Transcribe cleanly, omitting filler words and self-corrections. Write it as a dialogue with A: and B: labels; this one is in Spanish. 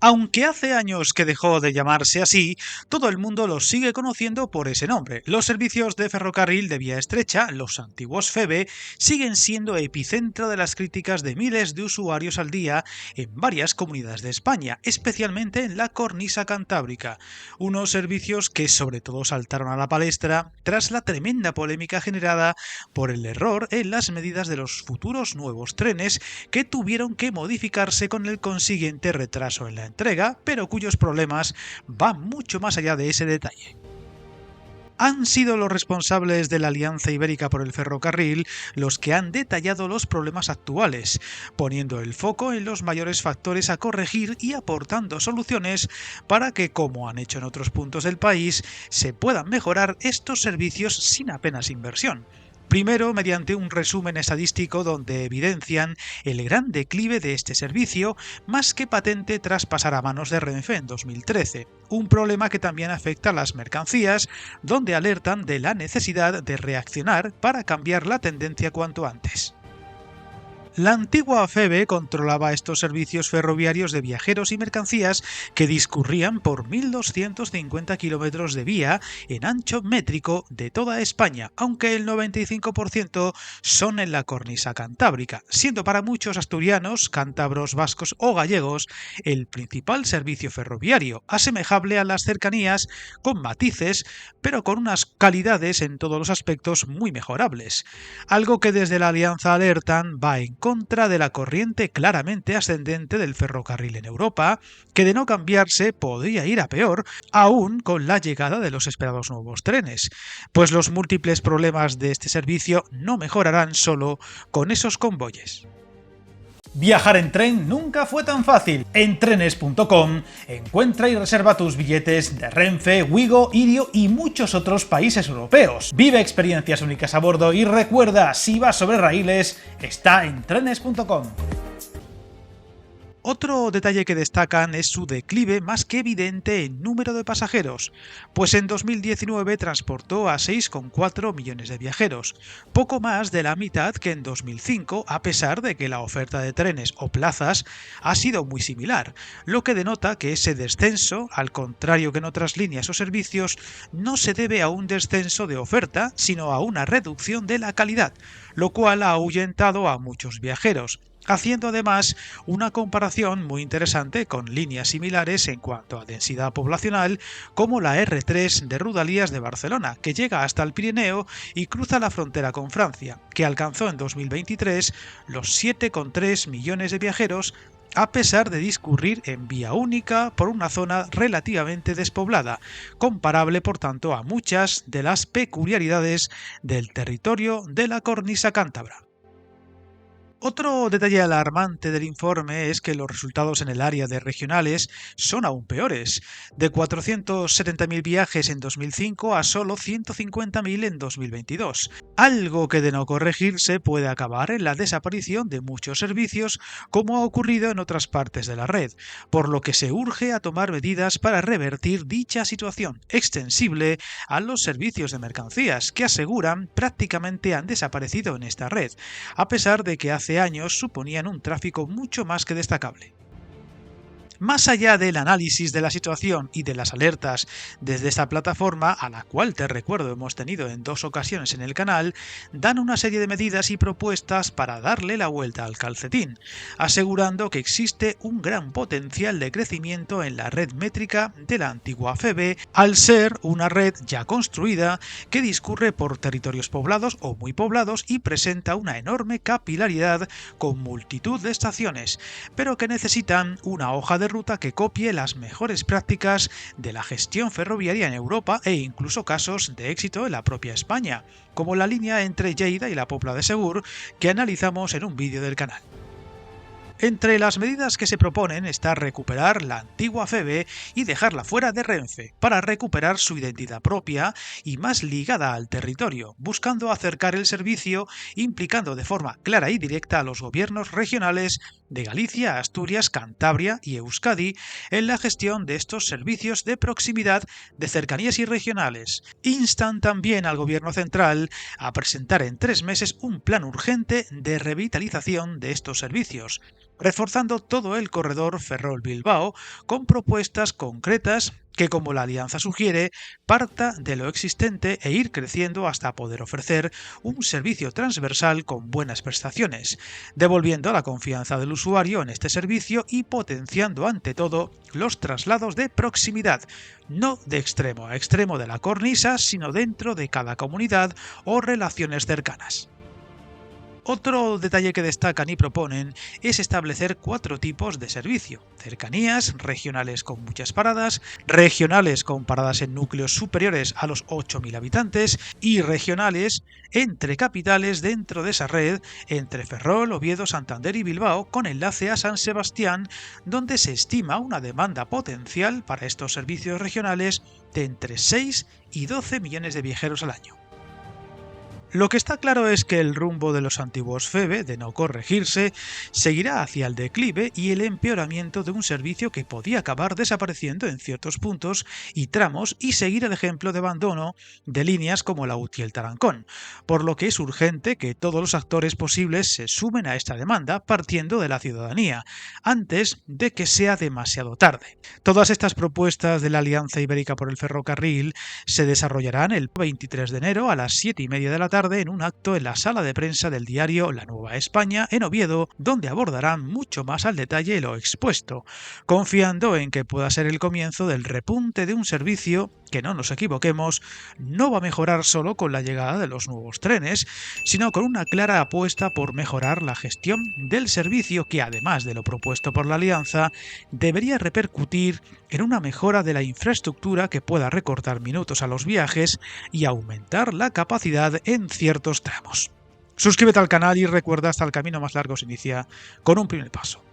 A: Aunque hace años que dejó de llamarse así, todo el mundo los sigue conociendo por ese nombre. Los servicios de ferrocarril de vía estrecha, los antiguos FEVE, siguen siendo epicentro de las críticas de miles de usuarios al día en varias comunidades de España, especialmente en la cornisa cantábrica. Unos servicios que sobre todo saltaron a la palestra tras la tremenda polémica generada por el error en las medidas de los futuros nuevos trenes que tuvieron que modificarse con el consiguiente retraso en la entrega, pero cuyos problemas van mucho más allá de ese detalle. Han sido los responsables de la Alianza Ibérica por el Ferrocarril los que han detallado los problemas actuales, poniendo el foco en los mayores factores a corregir y aportando soluciones para que, como han hecho en otros puntos del país, se puedan mejorar estos servicios sin apenas inversión. Primero, mediante un resumen estadístico donde evidencian el gran declive de este servicio, más que patente tras pasar a manos de Renfe en 2013, un problema que también afecta a las mercancías, donde alertan de la necesidad de reaccionar para cambiar la tendencia cuanto antes. La antigua FEVE controlaba estos servicios ferroviarios de viajeros y mercancías que discurrían por 1.250 kilómetros de vía en ancho métrico de toda España, aunque el 95% son en la cornisa cantábrica, siendo para muchos asturianos, cántabros, vascos o gallegos el principal servicio ferroviario, asemejable a las cercanías con matices, pero con unas calidades en todos los aspectos muy mejorables. Algo que desde la Alianza alertan va en contra de la corriente claramente ascendente del ferrocarril en Europa, que de no cambiarse podría ir a peor, aún con la llegada de los esperados nuevos trenes, pues los múltiples problemas de este servicio no mejorarán solo con esos convoyes.
B: Viajar en tren nunca fue tan fácil. En trenes.com encuentra y reserva tus billetes de Renfe, Wigo, Irio y muchos otros países europeos. Vive experiencias únicas a bordo y recuerda, si vas sobre raíles, está en trenes.com.
A: Otro detalle que destacan es su declive más que evidente en número de pasajeros, pues en 2019 transportó a 6,4 millones de viajeros, poco más de la mitad que en 2005, a pesar de que la oferta de trenes o plazas ha sido muy similar, lo que denota que ese descenso, al contrario que en otras líneas o servicios, no se debe a un descenso de oferta, sino a una reducción de la calidad, lo cual ha ahuyentado a muchos viajeros, haciendo además una comparación muy interesante con líneas similares en cuanto a densidad poblacional como la R3 de Rodalies de Barcelona, que llega hasta el Pirineo y cruza la frontera con Francia, que alcanzó en 2023 los 7,3 millones de viajeros a pesar de discurrir en vía única por una zona relativamente despoblada, comparable por tanto a muchas de las peculiaridades del territorio de la cornisa cántabra. Otro detalle alarmante del informe es que los resultados en el área de regionales son aún peores, de 470.000 viajes en 2005 a solo 150.000 en 2022, algo que de no corregirse puede acabar en la desaparición de muchos servicios como ha ocurrido en otras partes de la red, por lo que se urge a tomar medidas para revertir dicha situación, extensible a los servicios de mercancías, que aseguran prácticamente han desaparecido en esta red, a pesar de que hace años suponían un tráfico mucho más que destacable. Más allá del análisis de la situación y de las alertas desde esta plataforma, a la cual te recuerdo hemos tenido en 2 ocasiones en el canal, dan una serie de medidas y propuestas para darle la vuelta al calcetín, asegurando que existe un gran potencial de crecimiento en la red métrica de la antigua FEVE, al ser una red ya construida que discurre por territorios poblados o muy poblados y presenta una enorme capilaridad con multitud de estaciones, pero que necesitan una hoja de ruta que copie las mejores prácticas de la gestión ferroviaria en Europa e incluso casos de éxito en la propia España, como la línea entre Lleida y la Pobla de Segur que analizamos en un vídeo del canal. Entre las medidas que se proponen está recuperar la antigua FEVE y dejarla fuera de Renfe, para recuperar su identidad propia y más ligada al territorio, buscando acercar el servicio, implicando de forma clara y directa a los gobiernos regionales de Galicia, Asturias, Cantabria y Euskadi en la gestión de estos servicios de proximidad de cercanías y regionales. Instan también al gobierno central a presentar en 3 meses un plan urgente de revitalización de estos servicios, reforzando todo el corredor Ferrol-Bilbao con propuestas concretas que, como la alianza sugiere, parta de lo existente e ir creciendo hasta poder ofrecer un servicio transversal con buenas prestaciones, devolviendo la confianza del usuario en este servicio y potenciando ante todo los traslados de proximidad, no de extremo a extremo de la cornisa, sino dentro de cada comunidad o relaciones cercanas. Otro detalle que destacan y proponen es establecer 4 tipos de servicio: cercanías, regionales con muchas paradas, regionales con paradas en núcleos superiores a los 8.000 habitantes y regionales entre capitales dentro de esa red entre Ferrol, Oviedo, Santander y Bilbao, con enlace a San Sebastián, donde se estima una demanda potencial para estos servicios regionales de entre 6 y 12 millones de viajeros al año. Lo que está claro es que el rumbo de los antiguos FEBE, de no corregirse, seguirá hacia el declive y el empeoramiento de un servicio que podía acabar desapareciendo en ciertos puntos y tramos y seguir el ejemplo de abandono de líneas como la UTI y el Tarancón, por lo que es urgente que todos los actores posibles se sumen a esta demanda partiendo de la ciudadanía, antes de que sea demasiado tarde. Todas estas propuestas de la Alianza Ibérica por el Ferrocarril se desarrollarán el 23 de enero a las 7:30 de la tarde en un acto en la sala de prensa del diario La Nueva España en Oviedo, donde abordarán mucho más al detalle lo expuesto, confiando en que pueda ser el comienzo del repunte de un servicio que, no nos equivoquemos, no va a mejorar solo con la llegada de los nuevos trenes, sino con una clara apuesta por mejorar la gestión del servicio que, además de lo propuesto por la Alianza, debería repercutir en una mejora de la infraestructura que pueda recortar minutos a los viajes y aumentar la capacidad en ciertos tramos. Suscríbete al canal y recuerda, hasta el camino más largo se inicia con un primer paso.